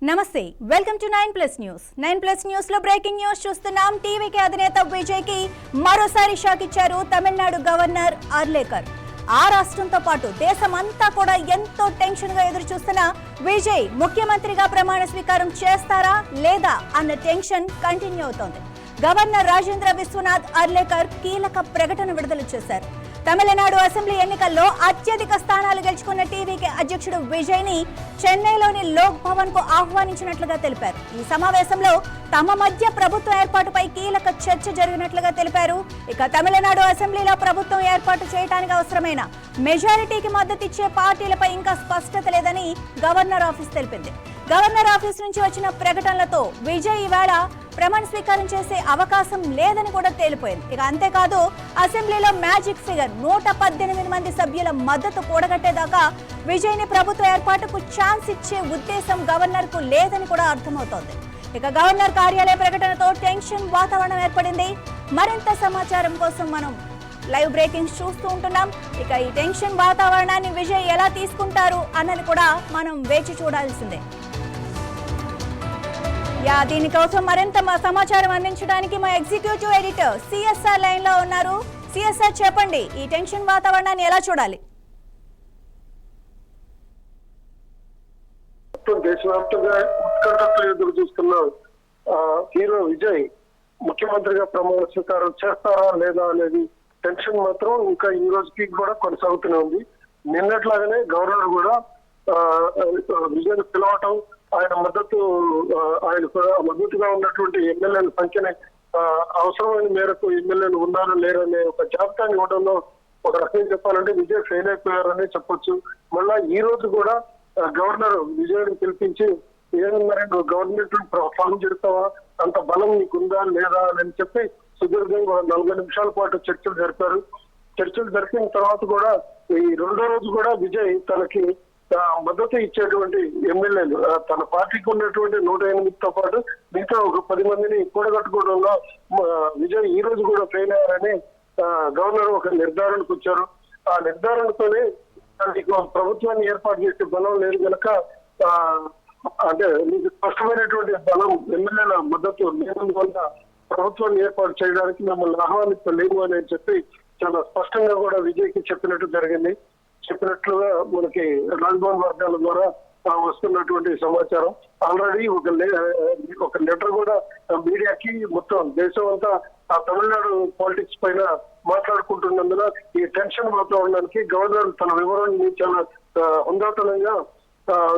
నమస్తే welcome to 9+ news 9+ news లో breaking news చూస్తున్నాం. టీవీకి అధినేత విజయ్ కి మరోసారి షాక్ ఇచ్చారు తమిళనాడు గవర్నర్ అర్లేకర్. ఆ రాష్ట్రంతో పాటు దేశమంతా కూడా ఎంతో టెన్షన్ గా ఎదురు చూస్తున్న విజయ్ ముఖ్యమంత్రిగా ప్రమాణ స్వీకారం చేస్తారా లేదా అన్న టెన్షన్ కంటిన్యూ అవుతోంది. గవర్నర్ రాజేంద్ర విశ్వనాథ్ అర్లేకర్ కీలక ప్రకటన విడుదల చేశారు. తమిళనాడు అసెంబ్లీ ఎన్నికల్లో అత్యధిక స్థానాలు గెలుచుకున్న టీవీకే అధ్యక్షుడు విజయ్ ని చెన్నైలోని లోక్ భవన్ కు ఆహ్వానించినట్లుగా తెలిపారు. ఈ సమావేశంలో తమ మధ్య ప్రభుత్వం ఏర్పాటుపై కీలక చర్చ జరిగినట్లుగా తెలిపారు. ఇక తమిళనాడు అసెంబ్లీలో ప్రభుత్వం ఏర్పాటు చేయడానికి అవసరమైన మెజారిటీకి మద్దతు ఇచ్చే పార్టీలపై ఇంకా స్పష్టత లేదని గవర్నర్ ఆఫీస్ తెలిపింది. గవర్నర్ ఆఫీస్ నుంచి వచ్చిన ప్రకటనలతో విజయ్ ఈవేళ ప్రమాణ స్వీకారం చేసే అవకాశం లేదని కూడా తేలిపోయింది. ఇక అంతేకాదు అసెంబ్లీలో మ్యాజిక్ ఫిగర్ 118 మంది సభ్యుల మద్దతు కూడగట్టేదాకా విజయ్ ని ప్రభుత్వ ఏర్పాటుకు ఛాన్స్ ఇచ్చే ఉద్దేశం గవర్నర్ కు లేదని కూడా అర్థమవుతోంది. ఇక గవర్నర్ కార్యాలయ ప్రకటనతో టెన్షన్ వాతావరణం ఏర్పడింది. మరింత సమాచారం కోసం మనం లైవ్ బ్రేకింగ్ చూస్తూ ఉంటున్నాం. ఇక ఈ టెన్షన్ వాతావరణాన్ని విజయ్ ఎలా తీసుకుంటారు అన్నది కూడా మనం వేచి చూడాల్సిందే. దీనికోసం మరింత సమాచారం అందించడానికి మా ఎగ్జిక్యూటివ్ ఎడిటర్ సిఎస్ఆర్ లైన్ లో ఉన్నారు. సిఎస్ఆర్ చెప్పండి, ఈ టెన్షన్ వాతావరణాన్ని ఎలా చూడాలి? దేశవ్యాప్తంగా ఉత్కంఠతో ఎదురు చూస్తున్న హీరో విజయ్ ముఖ్యమంత్రిగా ప్రమాణ స్వీకారం చేస్తారా లేదా అనేది టెన్షన్ మాత్రం ఇంకా ఈ రోజుకి కూడా కొనసాగుతూనే ఉంది. నిన్నట్లాగానే గవర్నర్ కూడా విజయ్ పిలవటం, ఆయన మద్దతుగా ఉన్నటువంటి ఎమ్మెల్యేల సంఖ్యని అవసరమైన మేరకు ఎమ్మెల్యేలు ఉన్నారా లేరనే ఒక జాబితాని ఇవ్వడంలో ఒక రకంగా చెప్పాలంటే విజయ్ ఫెయిల్ అయిపోయారని చెప్పొచ్చు. మళ్ళా ఈ రోజు కూడా గవర్నర్ విజయ్ని పిలిపించి ఏమన్నారే, నువ్వు గవర్నమెంట్ ఫామ్ చేస్తావా, అంత బలం నీకుందా లేదా అని చెప్పి సుదీర్ఘంగా 40 నిమిషాల పాటు చర్చలు జరిపారు. చర్చలు జరిపిన తర్వాత కూడా ఈ రెండో రోజు కూడా విజయ్ తనకి మద్దతు ఇచ్చేటువంటి ఎమ్మెల్యేలు తన పార్టీకి ఉన్నటువంటి 108తో పాటు మిగతా ఒక 10 మందిని కూడగట్టుకోవడంలో విజయ్ ఈ రోజు కూడా ఫెయిల్ అయ్యారని గవర్నర్ ఒక నిర్ధారణకు వచ్చారు. ఆ నిర్ధారణతోనే ప్రభుత్వాన్ని ఏర్పాటు చేసే బలం లేదు కనుక అంటే మీకు స్పష్టమైనటువంటి బలం ఎమ్మెల్యేల మద్దతు లేనందువల్ల ప్రభుత్వాన్ని ఏర్పాటు చేయడానికి మమ్మల్ని ఆహ్వానించలేము అని చెప్పి చాలా స్పష్టంగా కూడా విజయ్కి చెప్పినట్టు జరిగింది. చెప్పినట్లుగా మనకి రాజ్భవన్ వర్గాల ద్వారా వస్తున్నటువంటి సమాచారం. ఆల్రెడీ ఒక లెటర్ కూడా మీడియాకి మొత్తం దేశం అంతా ఆ తమిళనాడు పాలిటిక్స్ పైన మాట్లాడుకుంటున్నందున ఈ టెన్షన్ వాతావరణానికి గవర్నర్ తన వివరాన్ని చాలా హుందాతనంగా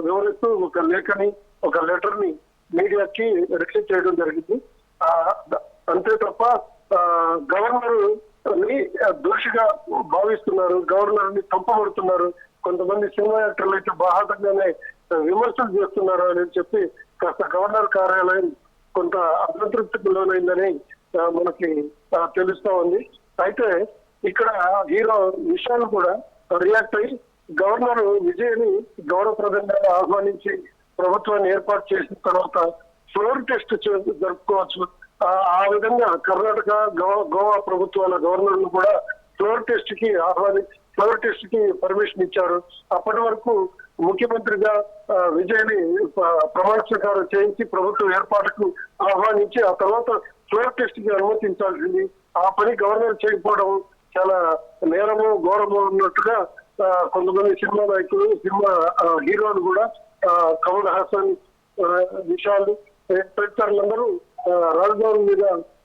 వివరిస్తూ ఒక లెటర్ ని మీడియాకి రిలీజ్ చేయడం జరిగింది. అంతే తప్ప గవర్నర్ ని దోషిగా భావిస్తున్నారు, గవర్నర్ ని తప్పబడుతున్నారు, కొంతమంది సినిమా యాక్టర్లు అయితే బాహాటంగానే విమర్శలు చేస్తున్నారు అని చెప్పి కాస్త గవర్నర్ కార్యాలయం కొంత అసంతృప్తికి లోనైందని మనకి తెలుస్తా ఉంది. అయితే ఇక్కడ హీరో విషయాలు కూడా రియాక్ట్ అయ్యి గవర్నర్ విజయ్ని గౌరవప్రదంగా ఆహ్వానించి ప్రభుత్వాన్ని ఏర్పాటు చేసిన తర్వాత ఫ్లోర్ టెస్ట్ జరుపుకోవచ్చు. ఆ విధంగా కర్ణాటక గోవా ప్రభుత్వాల గవర్నర్లు కూడా ఫ్లోర్ టెస్ట్ కి పర్మిషన్ ఇచ్చారు. అప్పటి వరకు ముఖ్యమంత్రిగా విజయ్ని ప్రమాణ స్వీకారం చేయించి ప్రభుత్వం ఏర్పాటుకు ఆహ్వానించి ఆ తర్వాత ఫ్లోర్ టెస్ట్ కి అనుమతించాల్సింది. ఆ పని గవర్నర్ చేయకపోవడం చాలా నేరము ఘోరము ఉన్నట్టుగా కొంతమంది సినిమా నాయకులు సినిమా హీరోలు కూడా కమల్ హాసన్ విశాల్ తదితరులందరూ రాజ్భవన్ మీద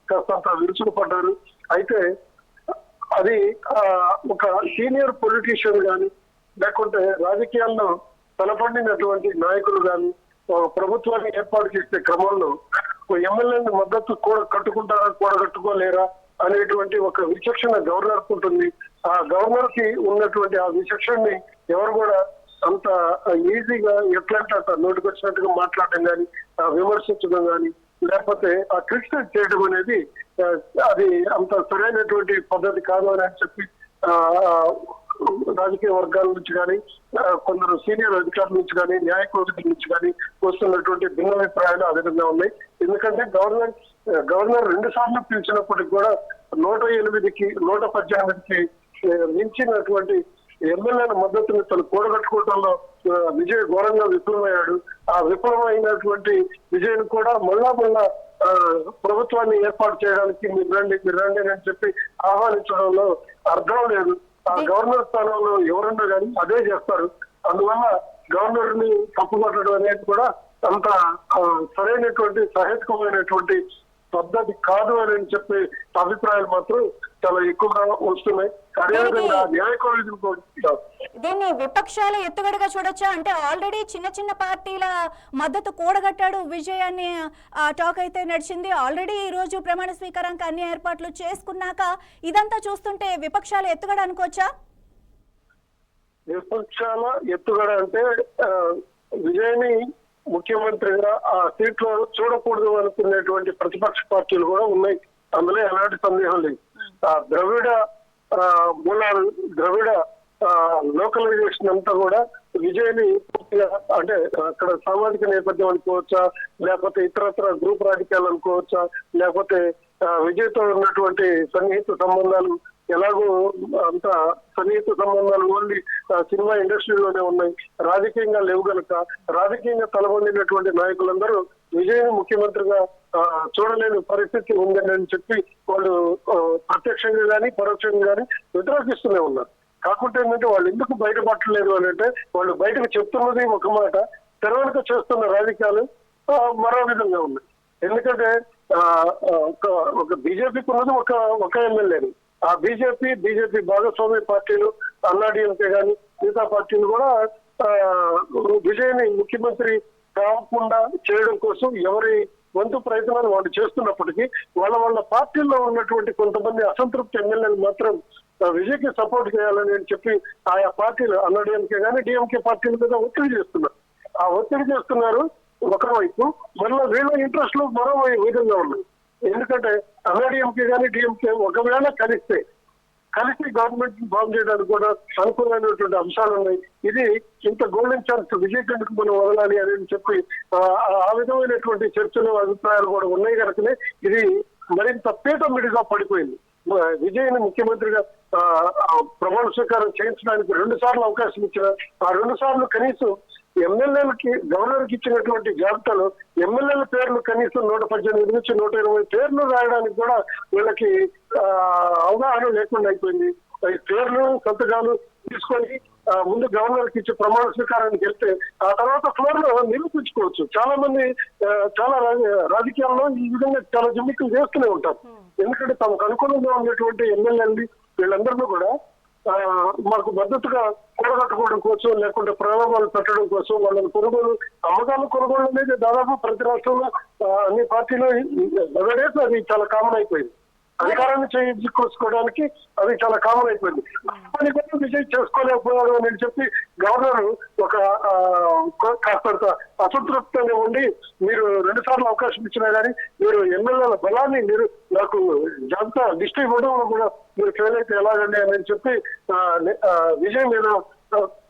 కాస్తంత విరుచుకు పడ్డారు. అయితే అది ఒక సీనియర్ పొలిటీషియన్ కానీ లేకుంటే రాజకీయాల్లో తలపడినటువంటి నాయకులు కానీ ప్రభుత్వాన్ని ఏర్పాటు చేసే క్రమంలో ఎమ్మెల్యేని మద్దతు కూడగట్టుకోలేరా అనేటువంటి ఒక విచక్షణ గవర్నర్ ఉంటుంది. ఆ గవర్నర్ కి ఉన్నటువంటి ఆ విచక్షణని ఎవరు కూడా అంత ఈజీగా ఎట్లంటే అంత నోటికి వచ్చినట్టుగా మాట్లాడడం కానీ విమర్శించడం కానీ లేకపోతే ఆ క్రిటిసైజ్ చేయడం అనేది అది అంత సరైనటువంటి పద్ధతి కాదు అని చెప్పి రాజకీయ వర్గాల నుంచి కానీ కొందరు సీనియర్ అధికారుల నుంచి కానీ న్యాయ కోవిధుల నుంచి కానీ వస్తున్నటువంటి భిన్నాభిప్రాయాలు ఆ విధంగా ఉన్నాయి. ఎందుకంటే గవర్నర్ 2 సార్లు పిలిచినప్పటికి కూడా 108కి 118కి మించినటువంటి ఎమ్మెల్యేల మద్దతుని తను కూడగట్టుకోవడంలో విజయ్ ఘోరంగా విఫలమయ్యాడు. ఆ విఫలమైనటువంటి విజయ్ కూడా మళ్ళా ప్రభుత్వాన్ని ఏర్పాటు చేయడానికి మీరు రండి అని చెప్పి ఆహ్వానించడంలో అర్థం లేదు. ఆ గవర్నర్ స్థానంలో ఎవరన్నా కానీ అదే చేస్తారు. అందువల్ల గవర్నర్ ని తప్పుపట్టడం అనేది కూడా అంత సరైనటువంటి సహేతుకమైనటువంటి పద్ధతి కాదు అని చెప్పి అభిప్రాయాలు మాత్రం చాలా ఎక్కువగా వస్తున్నాయి. అదేవిధంగా దీన్ని విపక్షాల ఎత్తుగడగా చూడొచ్చా? అంటే ఆల్రెడీ చిన్న చిన్న పార్టీల మద్దతు కూడగట్టాడు విజయ్ అని టాక్ అయితే నడిచింది. ఆల్రెడీ ఈ రోజు ప్రమాణ స్వీకారానికి అన్ని ఏర్పాట్లు చేసుకున్నాక ఇదంతా చూస్తుంటే విపక్షాల ఎత్తుగడ అనుకోవచ్చా? విపక్షాల ఎత్తుగడ అంటే విజయ్ని ముఖ్యమంత్రిగా ఆ సీట్లో చూడకూడదు అనుకునేటువంటి ప్రతిపక్ష పార్టీలు కూడా ఉన్నాయి. అందులో ఎలాంటి సందేహం లేదు. ద్రవిడ మూలాలు, ద్రవిడ లోకలైజేషన్ అంతా కూడా విజయ్ని పూర్తిగా అంటే అక్కడ సామాజిక నేపథ్యం అనుకోవచ్చా, లేకపోతే ఇతరత్ర గ్రూప్ రాజకీయాలు అనుకోవచ్చా, లేకపోతే విజయ్తో ఉన్నటువంటి సన్నిహిత సంబంధాలు ఎలాగో అంత సన్నిహిత సంబంధాలు ఓన్లీ సినిమా ఇండస్ట్రీలోనే ఉన్నాయి, రాజకీయంగా లేవు గనక రాజకీయంగా తలబొందినటువంటి నాయకులందరూ విజయ్ ముఖ్యమంత్రిగా చూడలేని పరిస్థితి ఉందని చెప్పి వాళ్ళు ప్రత్యక్షంగా కానీ పరోక్షంగా కానీ వ్యతిరేకిస్తూనే ఉన్నారు. కాకుంటే ఏంటంటే వాళ్ళు ఎందుకు బయటపడలేదు అని అంటే వాళ్ళు బయటకు చెప్తున్నది ఒక మాట, తెరవెనుక చేస్తున్న రాజకీయాలు మరో విధంగా ఉన్నాయి. ఎందుకంటే ఒక బీజేపీకి ఉన్నది ఒక ఎమ్మెల్యేని, ఆ బీజేపీ భాగస్వామ్య పార్టీలు అన్నాడీఎంకే కానీ మిగతా పార్టీలు కూడా విజయ్ని ముఖ్యమంత్రి కాకుండా చేయడం కోసం ఎవరి వంతు ప్రయత్నాలు వాళ్ళు చేస్తున్నప్పటికీ వాళ్ళ పార్టీల్లో ఉన్నటువంటి కొంతమంది అసంతృప్తి ఎమ్మెల్యేలు మాత్రం విజయ్కి సపోర్ట్ చేయాలని చెప్పి ఆయా పార్టీలు అన్నాడీఎంకే కానీ డిఎంకే పార్టీల మీద ఒత్తిడి చేస్తున్నారు. ఆ ఒత్తిడి చేస్తున్నారు ఒకవైపు, మళ్ళీ వీళ్ళ ఇంట్రెస్ట్లు మరో విధంగా ఉన్నాయి. ఎందుకంటే అన్నాడీఎంకే కానీ డిఎంకే ఒకవేళ కలిసి గవర్నమెంట్ ఫామ్ చేయడానికి కూడా అనుకూలమైనటువంటి అంశాలు ఉన్నాయి. ఇది ఇంత గోల్డెన్ ఛాన్స్ విజయ్ కందుకు మనం వదలాలి అని చెప్పి ఆ విధమైనటువంటి చర్చలు అభిప్రాయాలు కూడా ఉన్నాయి కనుకనే ఇది మరింత పీఠమిడిగా పడిపోయింది. విజయ్ని ముఖ్యమంత్రిగా ప్రమాణ స్వీకారం చేయించడానికి 2 సార్లు అవకాశం ఇచ్చిన ఆ 2 సార్లు కనీసం ఎమ్మెల్యేలకి గవర్నర్కి ఇచ్చినటువంటి జాబితాలో ఎమ్మెల్యేల పేర్లు కనీసం 118 నుంచి 120 పేర్లు రాయడానికి కూడా వీళ్ళకి అవగాహన లేకుండా అయిపోయింది. పేర్లు సంతకాలు తీసుకొని ముందు గవర్నర్కి ఇచ్చి ప్రమాణ స్వీకారానికి వెళ్తే ఆ తర్వాత ఫ్లోర్ లో నిరూపించుకోవచ్చు. చాలా మంది చాలా రాజకీయాల్లో ఈ విధంగా చాలా జిమ్మిక్కులు చేస్తూనే ఉంటారు. ఎందుకంటే తమకు అనుకూలంగా ఉన్నటువంటి ఎమ్మెల్యేలు వీళ్ళందరినీ కూడా మాకు మద్దతుగా కూడగట్టుకోవడం కోసం లేకుంటే ప్రలోభాలు పెట్టడం కోసం వాళ్ళని కొనుగోలు అనేది దాదాపు ప్రతి రాష్ట్రంలో అన్ని పార్టీలు అది చాలా కామన్ అయిపోయింది. అధికారాన్ని చేయించుకోవడానికి అది చాలా కామన్ అయిపోయింది. పని కూడా విజయ్ చేసుకోలేకపోయాడు అని చెప్పి గవర్నర్ ఒక కాస్తంత అసంతృప్తిగా ఉండి మీరు 2 సార్లు అవకాశం ఇచ్చినా కానీ మీరు ఎమ్మెల్యేల బలాన్ని మీరు నాకు జాబితా లిస్ట్ ఇవ్వడం కూడా మీరు ఫెయిల్ అయితే ఎలాగండి అని చెప్పి విజయ్ మీద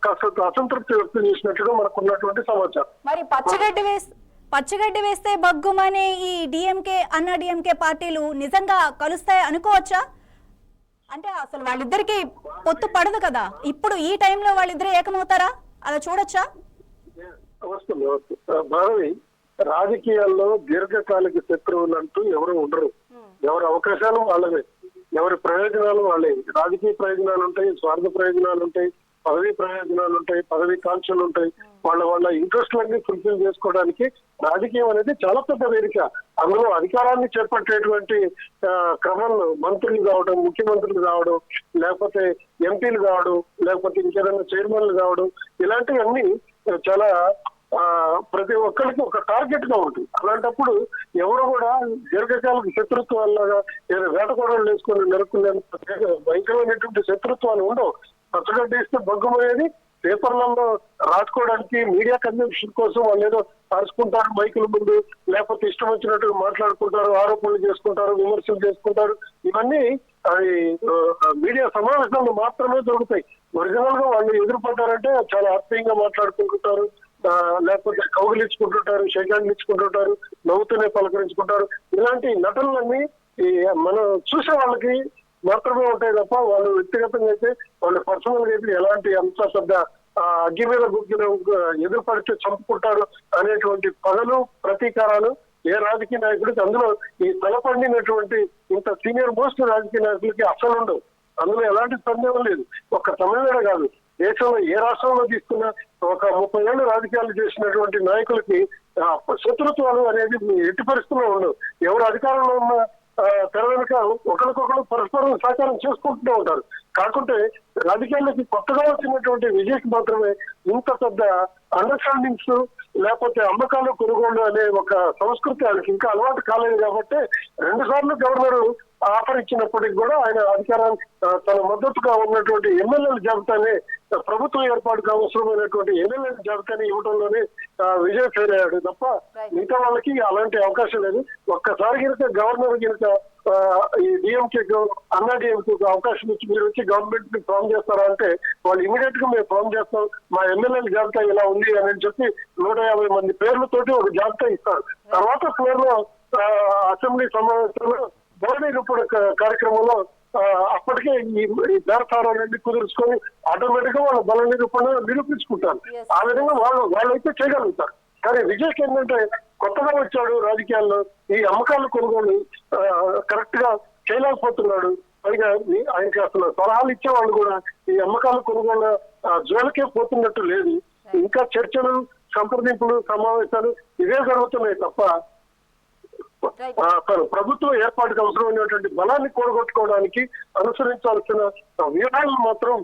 కాస్తంత అసంతృప్తి వ్యక్తం చేసినట్టుగా మనకు ఉన్నటువంటి సమాచారం. మరి పచ్చగడ్డి వేస్తే బగ్గుమనే ఈ డిఎంకే అన్నా డిఎంకే పార్టీలు నిజంగా కలుస్తాయి అనుకోవచ్చా? అంటే అసలు వాళ్ళిద్దరికి పొత్తు పడదు కదా, ఇప్పుడు ఈ టైంలో వాళ్ళిద్దరు ఏకమవుతారా? అలా చూడొచ్చా? వస్తుంది భారవి. రాజకీయాల్లో దీర్ఘకాలిక శత్రువులు అంటూ ఎవరు ఉండరు. ఎవరి అవకాశాలు వాళ్ళవే, ఎవరి ప్రయోజనాలు వాళ్ళే. రాజకీయ ప్రయోజనాలు ఉంటాయి, స్వార్థ ప్రయోజనాలు ఉంటాయి, పదవీ ప్రయోజనాలు ఉంటాయి, పదవీ కాంక్షలు ఉంటాయి. వాళ్ళ ఇంట్రెస్ట్లన్నీ ఫుల్ఫిల్ చేసుకోవడానికి రాజకీయం అనేది చాలా పెద్ద వేదిక. అందులో అధికారాన్ని చేపట్టేటువంటి క్రమంలో మంత్రులు కావడం, ముఖ్యమంత్రులు కావడం, లేకపోతే ఎంపీలు కావడం, లేకపోతే ఇంకేదైనా చైర్మన్లు కావడం, ఇలాంటివన్నీ చాలా ప్రతి ఒక్కరికి ఒక టార్గెట్ గా ఉంటుంది. అలాంటప్పుడు ఎవరు కూడా దీర్ఘకాలిక శత్రుత్వాలుగా ఏదో వేటకోడలు వేసుకొని నరుక్కునేంత భయంకరమైనటువంటి శత్రుత్వాలు ఉండవు. పచ్చగడ్డ ఇస్తే బగ్గుమనేది పేపర్లలో రాసుకోవడానికి, మీడియా కన్జంప్షన్ కోసం వాళ్ళు ఏదో అరుచుకుంటారు మైకుల ముందు, లేకపోతే ఇష్టం వచ్చినట్టుగా మాట్లాడుకుంటారు, ఆరోపణలు చేసుకుంటారు, విమర్శలు చేసుకుంటారు. ఇవన్నీ అవి మీడియా సమావేశాలు మాత్రమే దొరుకుతాయి. ఒరిజినల్ గా వాళ్ళు ఎదురుపడ్డారంటే చాలా ఆత్మీయంగా మాట్లాడుకుంటుంటారు, లేకపోతే కౌగిలించుకుంటుంటారు, షేకాండ్లు ఇచ్చుకుంటుంటారు, నవ్వుతూనే పలకరించుకుంటారు. ఇలాంటి నటనలన్నీ మనం చూసే వాళ్ళకి మాత్రమే ఉంటాయి తప్ప వాళ్ళు వ్యక్తిగతంగా అయితే వాళ్ళు పర్సనల్ గా అయితే ఎలాంటి అంత పెద్ద అగ్గి మీద గుగ్గిన ఎదురుపడితే చంపుకుంటారు అనేటువంటి పగలు ప్రతీకారాలు ఏ రాజకీయ నాయకుడికి, అందులో ఈ తలపండినటువంటి ఇంత సీనియర్ మోస్ట్ రాజకీయ నాయకులకి అసలు ఉండవు. అందులో ఎలాంటి సందేహం లేదు. ఒక్క తమిళనాడు కాదు, దేశంలో ఏ రాష్ట్రంలో తీసుకున్నా ఒక 30 ఏళ్ళు రాజకీయాలు చేసినటువంటి నాయకులకి శత్రుత్వాలు అనేది ఎట్టి పరిస్థితుల్లో ఉండవు. ఎవరు అధికారంలో ఉన్న తెర వెనుక ఒకరికొకరు పరస్పరం సహకారం చేసుకుంటూ ఉంటారు. కాకుంటే రాజకీయాల్లోకి కొత్తగా వచ్చినటువంటి విజయ్కి మాత్రమే ఇంత పెద్ద అండర్స్టాండింగ్స్ లేకపోతే అమ్మకాలు కొనుగోలు అనే ఒక సంస్కృతి ఆయనకి ఇంకా అలవాటు కాలేదు. కాబట్టి 2 సార్లు గవర్నర్ ఆఫర్ ఇచ్చినప్పటికీ కూడా ఆయన అధికారాన్ని తన మద్దతుగా ఉన్నటువంటి ఎమ్మెల్యేల జాబితాని ప్రభుత్వం ఏర్పాటుకు అవసరమైనటువంటి ఎమ్మెల్యేల జాబితాని ఇవ్వడంలోనే విజయ్ ఫెయిల్ అయ్యాడు తప్ప మిగతా వాళ్ళకి అలాంటి అవకాశం లేదు. ఒక్కసారి కనుక గవర్నర్ కనుక ఈ డిఎంకే అన్నా డిఎంకే అవకాశం ఇచ్చి మీరు వచ్చి గవర్నమెంట్ ని ఫామ్ చేస్తారా అంటే వాళ్ళు ఇమీడియట్ గా మేము ఫామ్ చేస్తాం, మా ఎమ్మెల్యేల జాబితా ఇలా ఉంది అని చెప్పి 150 మంది పేర్లతోటి ఒక జాబితా ఇస్తారు. తర్వాత ఫ్లోర్ లో అసెంబ్లీ సమావేశంలో బల నిరూపణ కార్యక్రమంలో అప్పటికే ఈ బేరసారాలన్నీ కుదుర్చుకొని ఆటోమేటిక్ గా వాళ్ళ బల నిరూపించుకుంటారు. ఆ విధంగా వాళ్ళైతే చేయగలుగుతారు. కానీ విజయ్కి ఏంటంటే కొత్తగా వచ్చాడు రాజకీయాల్లో, ఈ అమ్మకాలు కొనుగోలు కరెక్ట్ గా చేయలేకపోతున్నాడు. పైగా ఆయనకి అసలు సలహాలు ఇచ్చే వాళ్ళు కూడా ఈ అమ్మకాలు కొనుగోలు జోలికే పోతున్నట్టు లేదు. ఇంకా చర్చలు, సంప్రదింపులు, సమావేశాలు ఇవే జరుగుతున్నాయి తప్ప ప్రభుత్వం ఏర్పాటుకు అవసరమైనటువంటి బలాన్ని కూడగొట్టుకోవడానికి అనుసరించాల్సిన వ్యూహాలను మాత్రం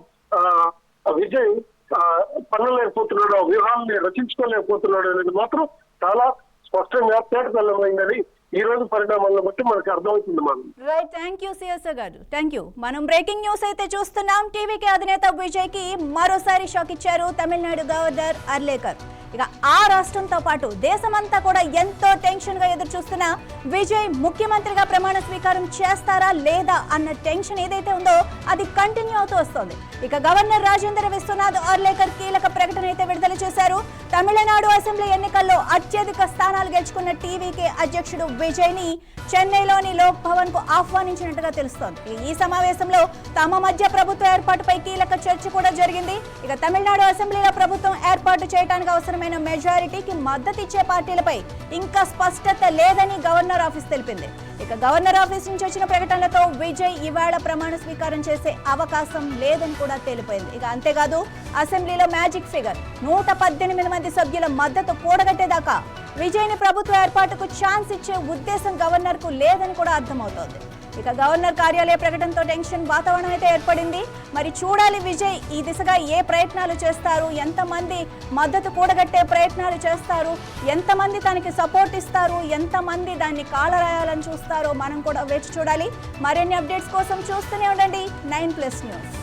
విజయ్ పన్నలేకపోతున్నాడు, ఆ వ్యూహాన్ని రచించుకోలేకపోతున్నాడు అనేది మాత్రం చాలా స్పష్టంగా తేటతెల్లమైందని ఈ రోజు పరిణామాలను బట్టి మనకు అర్థమవుతుంది. మనం రైట్, థ్యాంక్ యూ సిఎస్ఆర్ గారు, థ్యాంక్ యూ. మనం బ్రేకింగ్ న్యూస్ అయితే చూస్తున్నాం. టీవీకి అధినేత విజయ్ కి మరోసారి షాక్ ఇచ్చారు తమిళనాడు గవర్నర్ అర్లేకర్. ఇక ఆ రాష్ట్రంతో పాటు దేశమంతా కూడా ఎంతో టెన్షన్ గా ఎదురు చూస్తున్న విజయ్ ముఖ్యమంత్రిగా ప్రమాణ స్వీకారం చేస్తారా లేదా అన్న టెన్షన్ ఏదైతే ఉందో అది కంటిన్యూ అవుతూ వస్తోంది. ఇక గవర్నర్ రాజేంద్ర విశ్వనాథ్ అర్లేకర్ కీలక ప్రకటన అయితే విడుదల చేశారు. తమిళనాడు అసెంబ్లీ ఎన్నికల్లో అత్యధిక స్థానాలు గెలుచుకున్న టీవీకే అధ్యక్షుడు విజయ్ ని చెన్నైలోని లోక్ భవన్ కు ఆహ్వానించినట్టుగా తెలుస్తోంది. ఈ సమావేశంలో తమ మధ్య ప్రభుత్వ ఏర్పాటుపై కీలక చర్చ కూడా జరిగింది. ఇక తమిళనాడు అసెంబ్లీలో ప్రభుత్వం ఏర్పాటు చేయడానికి అవసరమైన మెజారిటీకి మద్దతు ఇచ్చే పార్టీలపై ఇంకా స్పష్టత లేదని గవర్నర్ ఆఫీస్ తెలిపింది. ఇక గవర్నర్ ఆఫీస్ నుంచి వచ్చిన ప్రకటనలతో విజయ్ ఇవాళ ప్రమాణ స్వీకారం చేసే అవకాశం లేదని కూడా తేలిపోయింది. ఇక అంతేకాదు అసెంబ్లీలో మ్యాజిక్ ఫిగర్ 118 మంది సభ్యుల మద్దతు కూడగట్టేదాకా విజయ్ ని ప్రభుత్వ ఏర్పాటుకు ఛాన్స్ ఇచ్చే ఉద్దేశం గవర్నర్ కు లేదని కూడా అర్థమవుతోంది. ఇక గవర్నర్ కార్యాలయ ప్రకటనతో టెన్షన్ వాతావరణం అయితే ఏర్పడింది. మరి చూడాలి విజయ్ ఈ దిశగా ఏ ప్రయత్నాలు చేస్తారు, ఎంతమంది మద్దతు కూడగట్టే ప్రయత్నాలు చేస్తారు, ఎంతమంది తనకి సపోర్ట్ ఇస్తారు, ఎంతమంది దాన్ని కాలరాయాలని చూస్తారో మనం కూడా వేచి చూడాలి. మరిన్ని అప్డేట్స్ కోసం చూస్తూనే ఉండండి 9+ న్యూస్.